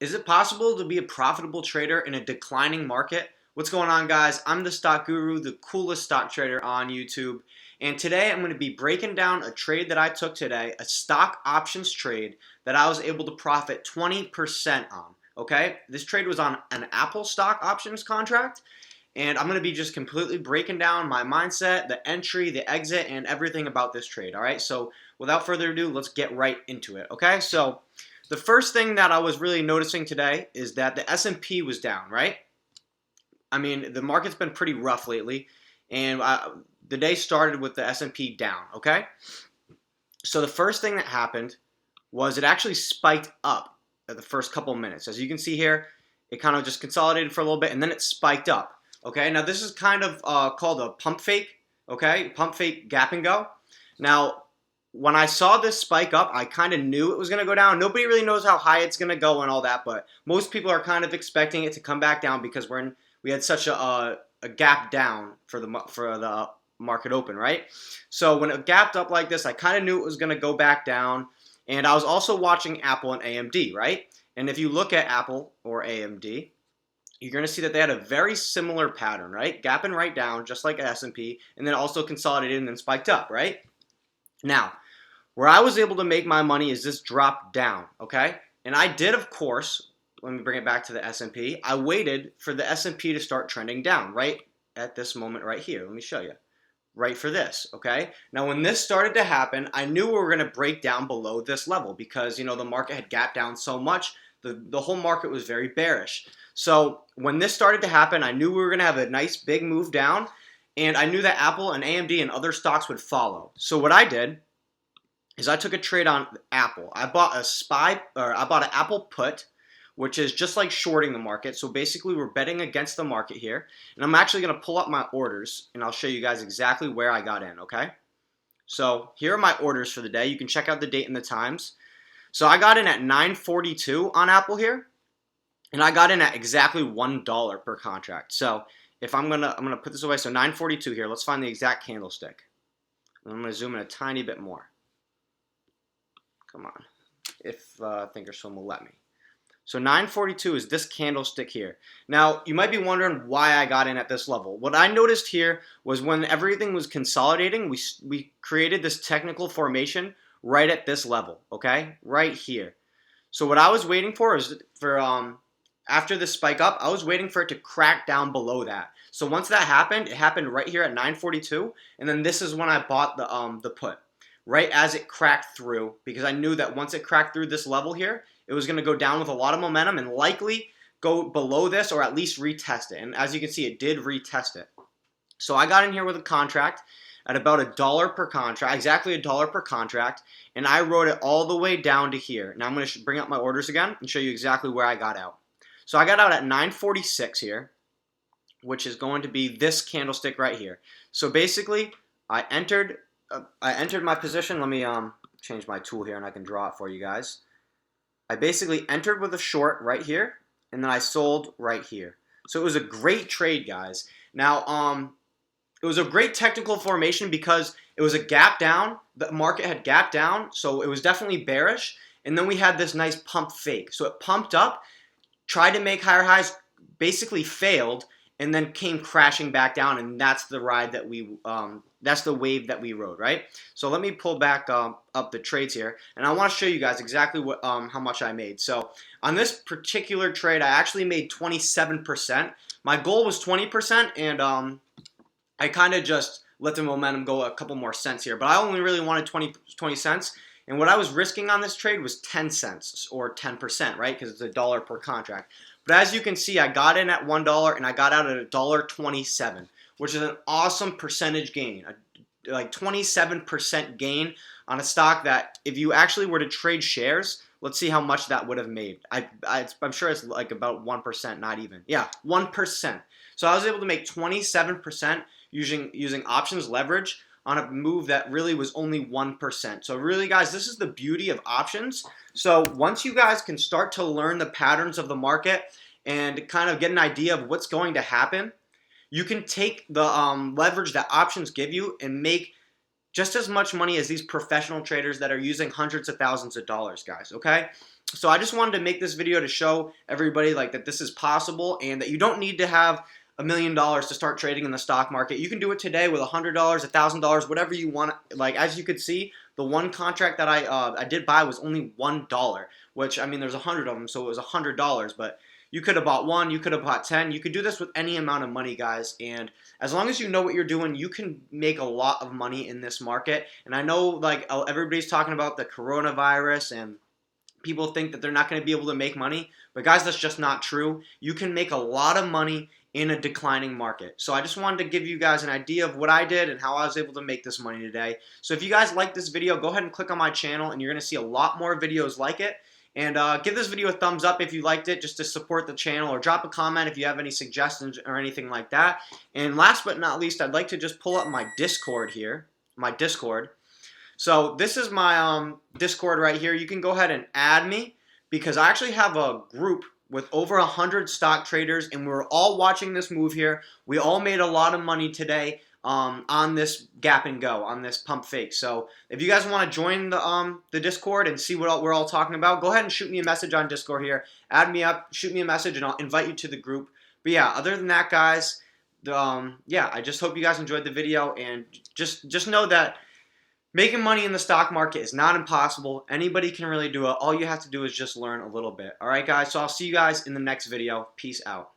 Is it possible to be a profitable trader in a declining market? What's going on, guys? I'm the Stock Guru, the coolest stock trader on YouTube. And today I'm going to be breaking down a trade that I took today, a stock options trade that I was able to profit 20% on. Okay? This trade was on an Apple stock options contract. And I'm going to be just completely breaking down my mindset, the entry, the exit, and everything about this trade. All right? So without further ado, let's get right into it. Okay? So the first thing that I was really noticing today is that the S&P was down, right? I mean, the market's been pretty rough lately, and the day started with the S&P down, okay? So the first thing that happened was it actually spiked up at the first couple minutes. As you can see here, it kind of just consolidated for a little bit, and then it spiked up, okay? Now, this is kind of called a pump fake, okay? Pump fake gap and go. Now, when I saw this spike up, I kind of knew it was going to go down. Nobody really knows how high it's going to go and all that, but most people are kind of expecting it to come back down because we had such a gap down for the market open, right? So when it gapped up like this, I kind of knew it was going to go back down, and I was also watching Apple and AMD, right? And if you look at Apple or AMD, you're going to see that they had a very similar pattern, right? Gapping right down, just like S&P, and then also consolidated and then spiked up, right? Now, where I was able to make my money is this drop down, okay? And I did, of course, let me bring it back to the S&P. I waited for the S&P to start trending down right at this moment right here. Let me show you. Right for this, okay? Now, when this started to happen, I knew we were going to break down below this level because, you know, the market had gapped down so much. The whole market was very bearish. So when this started to happen, I knew we were going to have a nice big move down, and I knew that Apple and AMD and other stocks would follow. So what I did is I took a trade on Apple. I bought an Apple put, which is just like shorting the market. So basically we're betting against the market here. And I'm actually going to pull up my orders and I'll show you guys exactly where I got in, okay? So here are my orders for the day. You can check out the date and the times. So I got in at 9:42 on Apple here. And I got in at exactly $1 per contract. So if I'm gonna put this away, so 9:42 here. Let's find the exact candlestick. And I'm gonna zoom in a tiny bit more. Come on, if Thinkorswim will let me. So 9:42 is this candlestick here. Now, you might be wondering why I got in at this level. What I noticed here was when everything was consolidating, we created this technical formation right at this level, okay? Right here. So what I was waiting for is after this spike up, I was waiting for it to crack down below that. So once that happened, it happened right here at 9:42, and then this is when I bought the put. Right as it cracked through, because I knew that once it cracked through this level here, it was going to go down with a lot of momentum and likely go below this or at least retest it. And as you can see, it did retest it. So I got in here with a contract at about $1 per contract, exactly $1 per contract, and I wrote it all the way down to here. Now I'm going to bring up my orders again and show you exactly where I got out. So I got out at 9:46 here, which is going to be this candlestick right here. So basically, I entered my position. Let me change my tool here and I can draw it for you guys. I basically entered with a short right here, and then I sold right here. So it was a great trade, guys. Now, it was a great technical formation because it was a gap down. The market had gapped down, so it was definitely bearish. And then we had this nice pump fake. So it pumped up, tried to make higher highs, basically failed, and then came crashing back down, and that's the ride that that's the wave that we rode, right? So let me pull back up the trades here, and I want to show you guys exactly what how much I made. So on this particular trade, I actually made 27%. My goal was 20%, and I kind of just let the momentum go a couple more cents here, but I only really wanted 20 cents. And what I was risking on this trade was 10 cents or 10%, right? Because it's $1 per contract. But as you can see, I got in at $1 and I got out at $1.27, which is an awesome percentage gain, like 27% gain on a stock that if you actually were to trade shares, let's see how much that would have made. I'm sure it's like about 1%, not even. Yeah, 1%. So I was able to make 27% using options leverage on a move that really was only 1%. So really, guys, this is the beauty of options. So once you guys can start to learn the patterns of the market and kind of get an idea of what's going to happen, you can take the leverage that options give you and make just as much money as these professional traders that are using hundreds of thousands of dollars, guys, okay? So I just wanted to make this video to show everybody like that this is possible and that you don't need to have $1 million to start trading in the stock market. You can do it today with $100, $1,000, whatever you want. Like as you could see, the one contract that I did buy was only $1, which I mean there's 100 of them, so it was $100. But you could have bought one, you could have bought 10. You could do this with any amount of money, guys. And as long as you know what you're doing, you can make a lot of money in this market. And I know like everybody's talking about the coronavirus and people think that they're not going to be able to make money, but guys, that's just not true. You can make a lot of money in a declining market. So I just wanted to give you guys an idea of what I did and how I was able to make this money today. So if you guys like this video, go ahead and click on my channel and you're going to see a lot more videos like it. And give this video a thumbs up if you liked it, just to support the channel, or drop a comment if you have any suggestions or anything like that. And last but not least, I'd like to just pull up my Discord here, my Discord. So this is my Discord right here. You can go ahead and add me because I actually have a group with over 100 stock traders, and we're all watching this move here. We all made a lot of money today on this gap and go, on this pump fake. So if you guys want to join the Discord and see what we're all talking about, go ahead and shoot me a message on Discord here. Add me up, shoot me a message, and I'll invite you to the group. But yeah, other than that, guys, yeah, I just hope you guys enjoyed the video, and just know that making money in the stock market is not impossible. Anybody can really do it. All you have to do is just learn a little bit. All right, guys? So I'll see you guys in the next video. Peace out.